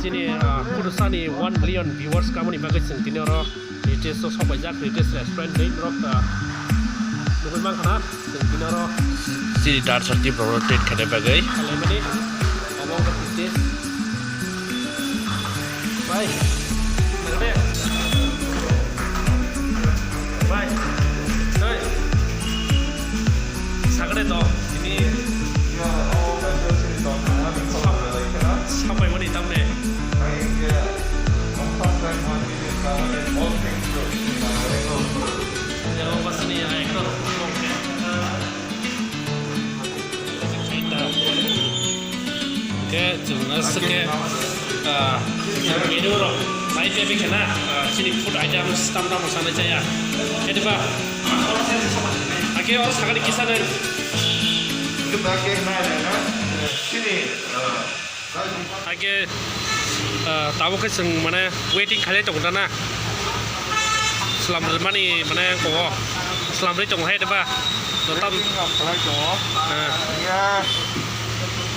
Sini kurusan 1 million viewers kamu ni bagai sentini orang latest so sampai jak latest restaurant ni borok bukan bang kana sentini orang sini dar serti rotate kene bagai kalau ini ngomong ke latest bye bye bye sagre to ini sampai mana hitam deh. Jangan pas ini ya ekor. Oke, jelas ke ini orang nai.team kena sini food item stamp sana aja ya. Ini pak. Oke, orang sangat kisa deh. Kita kena sini. Ake tabo ke seng mana waiting kali tong dana selam mani mana ko selam ri tong hai de ba Tam kali tu. Ya.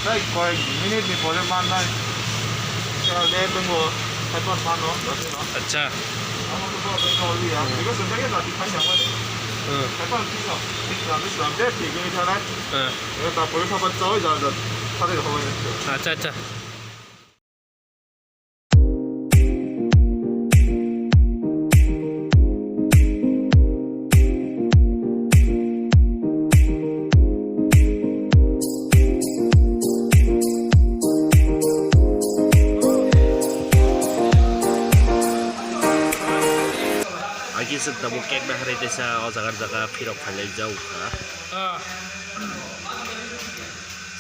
Saya kau minit ni boleh mana? Kalau dia tunggu satu mana? Acha. Kamu tu boleh tunggu dia. Jika sebenarnya tak dipakai yang mana? Satu kilo. Islam dia tiga ni sana. Ya tak boleh sampai jauh jalan. Ada yang kau ini. Acha acha. Lagi sedang kek dah hari desa jaga pirok kali jauh kah?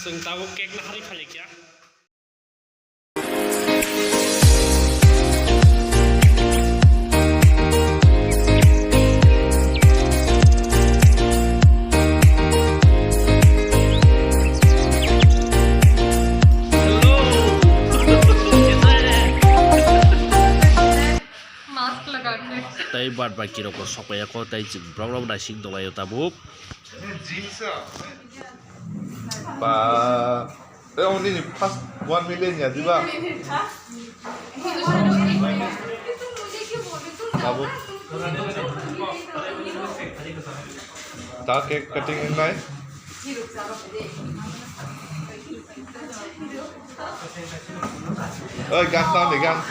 Seng tahu kek dah hari kali ya. Tai buat bagi rokok supaya kau tai berapa dasing tu layu tabuk. Pak, ini pas 1 million ya, tiba. Tabuk. Tak kek cutting ini. Oh, gas down deh, gas.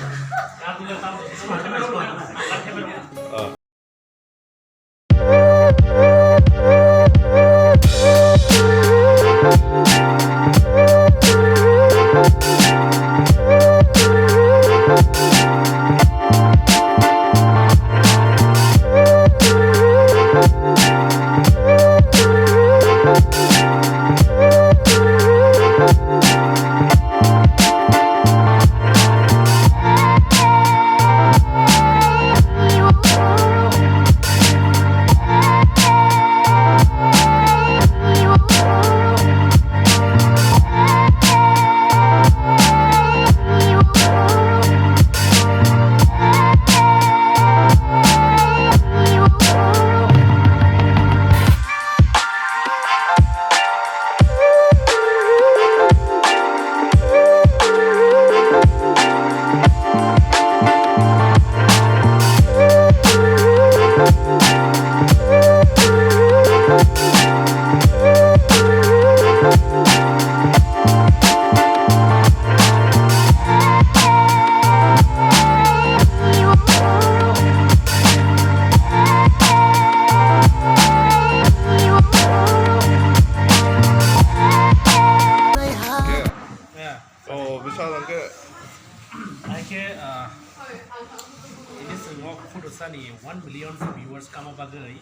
Ini semua kurusan ni 1 million viewers kamu bagai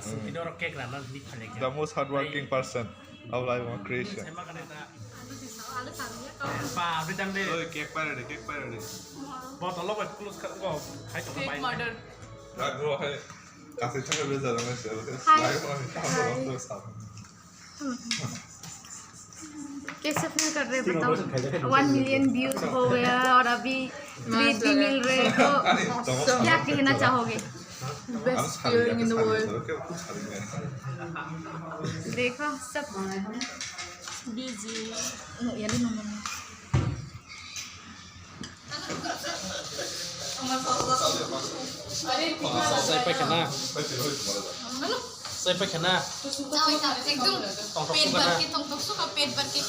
sini orang kek rana ni kali. The most hardworking person of Laibuma creation. Emang kan itu. Pak, beri deh. Oh, kek pada deh, kek pada deh. Botol lo close kan kau, hai tu apa? Murder. Tak gua hai kasih cakap beza dengan saya. Laibuma ni kamu terus sama. कैसे feel कर रहे हैं बताओ 1 million views हो गया और अभी 3 मिल रहे तो क्या कहना चाहोगे Best feeling in the world. देखो सब busy. ये नहीं normal. Saya pakai na. Saya pakai na. एकदम पेट भर के तुम तो सुखा पेट भर के